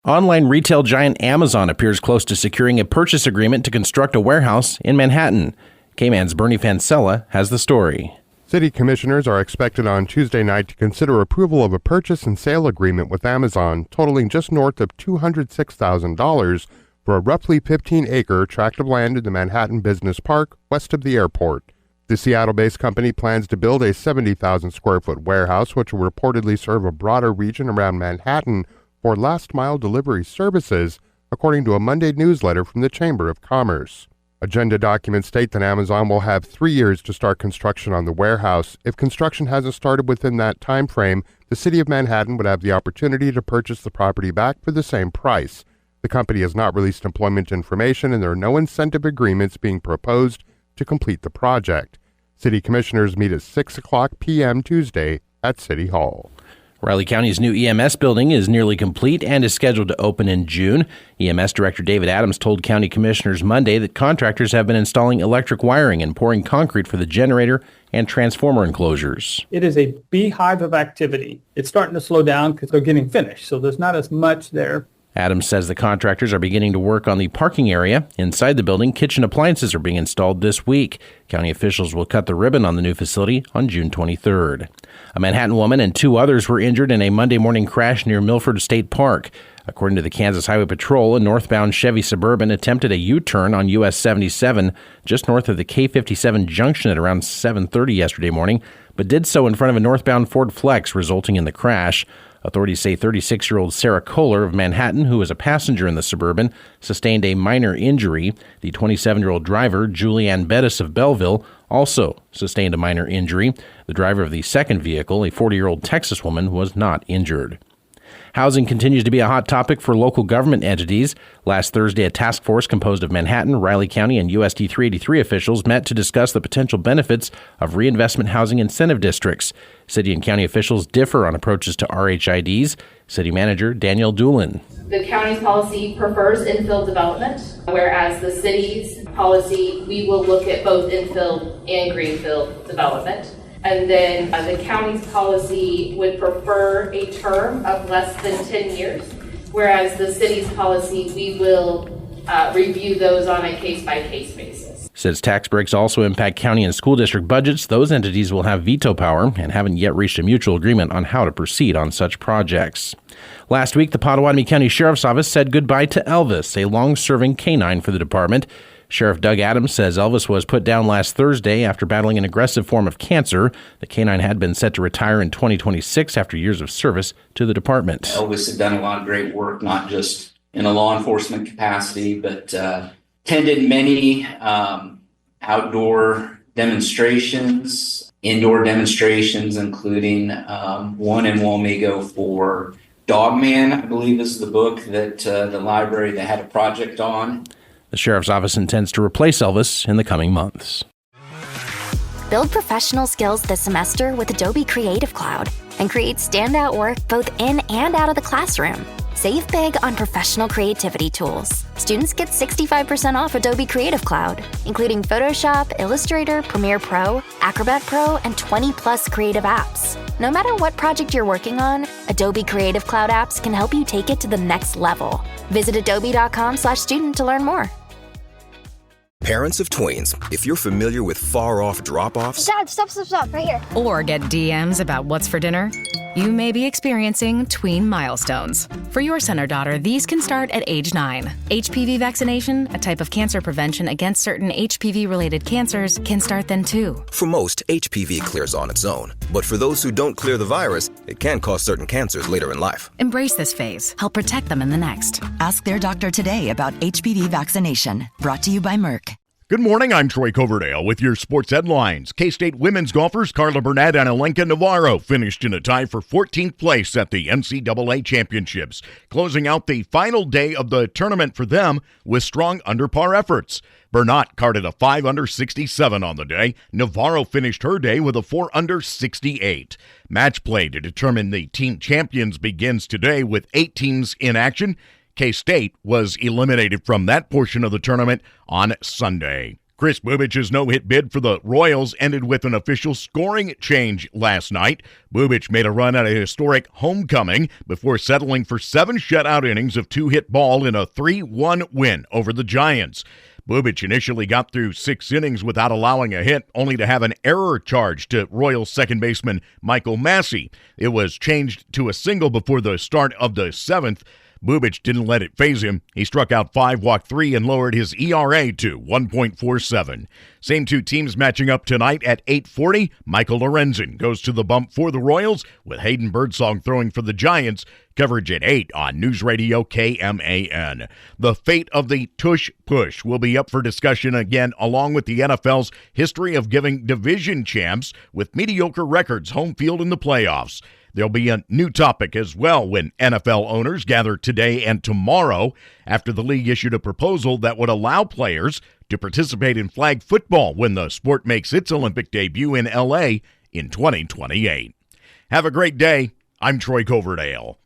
Online retail giant Amazon appears close to securing a purchase agreement to construct a warehouse in Manhattan. K-Man's Bernie Fancella has the story. City commissioners are expected on Tuesday night to consider approval of a purchase and sale agreement with Amazon totaling just north of $206,000 for a roughly 15-acre tract of land in the Manhattan Business Park west of the airport. The Seattle-based company plans to build a 70,000-square-foot warehouse which will reportedly serve a broader region around Manhattan for last-mile delivery services, according to a Monday newsletter from the Chamber of Commerce. Agenda documents state that Amazon will have 3 years to start construction on the warehouse. If construction hasn't started within that time frame, the city of Manhattan would have the opportunity to purchase the property back for the same price. The company has not released employment information, and there are no incentive agreements being proposed to complete the project. City commissioners meet at 6 o'clock p.m. Tuesday at City Hall. Riley County's new EMS building is nearly complete and is scheduled to open in June. EMS Director David Adams told county commissioners Monday that contractors have been installing electric wiring and pouring concrete for the generator and transformer enclosures. It is a beehive of activity. It's starting to slow down because they're getting finished, so there's not as much there. Adams says the contractors are beginning to work on the parking area. Inside the building, kitchen appliances are being installed this week. County officials will cut the ribbon on the new facility on June 23rd. A Manhattan woman and 2 others were injured in a Monday morning crash near Milford State Park. According to the Kansas Highway Patrol, a northbound Chevy Suburban attempted a U-turn on US 77 just north of the K57 junction at around 7:30 yesterday morning, but did so in front of a northbound Ford Flex, resulting in the crash. Authorities say 36-year-old Sarah Kohler of Manhattan, who was a passenger in the Suburban, sustained a minor injury. The 27-year-old driver, Julianne Bettis of Belleville, also sustained a minor injury. The driver of the second vehicle, a 40-year-old Texas woman, was not injured. Housing continues to be a hot topic for local government entities. Last Thursday, a task force composed of Manhattan, Riley County, and USD 383 officials met to discuss the potential benefits of reinvestment housing incentive districts. City and county officials differ on approaches to RHIDs. City Manager Danielle Doolin. The county's policy prefers infill development, whereas the city's policy, we will look at both infill and greenfield development. And then the county's policy would prefer a term of less than 10 years, whereas the city's policy, we will review those on a case-by-case basis. Says tax breaks also impact county and school district budgets. Those entities will have veto power and haven't yet reached a mutual agreement on how to proceed on such projects. Last week, the Potawatomi County Sheriff's Office said goodbye to Elvis, a long-serving canine for the department. Sheriff Doug Adams says Elvis was put down last Thursday after battling an aggressive form of cancer. The canine had been set to retire in 2026 after years of service to the department. Elvis had done a lot of great work, not just in a law enforcement capacity, but attended many outdoor demonstrations, indoor demonstrations, including one in Walmego for Dogman, I believe is the book that the library they had a project on. The Sheriff's Office intends to replace Elvis in the coming months. Build professional skills this semester with Adobe Creative Cloud and create standout work both in and out of the classroom. Save big on professional creativity tools. Students get 65% off Adobe Creative Cloud, including Photoshop, Illustrator, Premiere Pro, Acrobat Pro, and 20+ creative apps. No matter what project you're working on, Adobe Creative Cloud apps can help you take it to the next level. Visit adobe.com/student to learn more. Parents of tweens, if you're familiar with far-off drop-offs... Dad, stop, right here. Or get DMs about what's for dinner, you may be experiencing tween milestones. For your son or daughter, these can start at age 9. HPV vaccination, a type of cancer prevention against certain HPV-related cancers, can start then too. For most, HPV clears on its own. But for those who don't clear the virus, it can cause certain cancers later in life. Embrace this phase. Help protect them in the next. Ask their doctor today about HPV vaccination. Brought to you by Merck. Good morning, I'm Troy Coverdale with your sports headlines. K-State women's golfers Carla Burnett and Alenka Navarro finished in a tie for 14th place at the NCAA Championships, closing out the final day of the tournament for them with strong under-par efforts. Burnett carded a 5-under 67 on the day. Navarro finished her day with a 4-under 68. Match play to determine the team champions begins today with 8 teams in action. K-State was eliminated from that portion of the tournament on Sunday. Chris Bubich's no-hit bid for the Royals ended with an official scoring change last night. Bubich made a run at a historic homecoming before settling for 7 shutout innings of 2-hit ball in a 3-1 win over the Giants. Bubich initially got through 6 innings without allowing a hit, only to have an error charged to Royals second baseman Michael Massey. It was changed to a single before the start of the 7th. Bubich didn't let it faze him. He struck out 5, walked 3, and lowered his ERA to 1.47. Same 2 teams matching up tonight at 8:40. Michael Lorenzen goes to the bump for the Royals, with Hayden Birdsong throwing for the Giants. Coverage at 8 on News Radio KMAN. The fate of the tush push will be up for discussion again, along with the NFL's history of giving division champs with mediocre records home field in the playoffs. There'll be a new topic as well when NFL owners gather today and tomorrow after the league issued a proposal that would allow players to participate in flag football when the sport makes its Olympic debut in LA in 2028. Have a great day. I'm Troy Coverdale.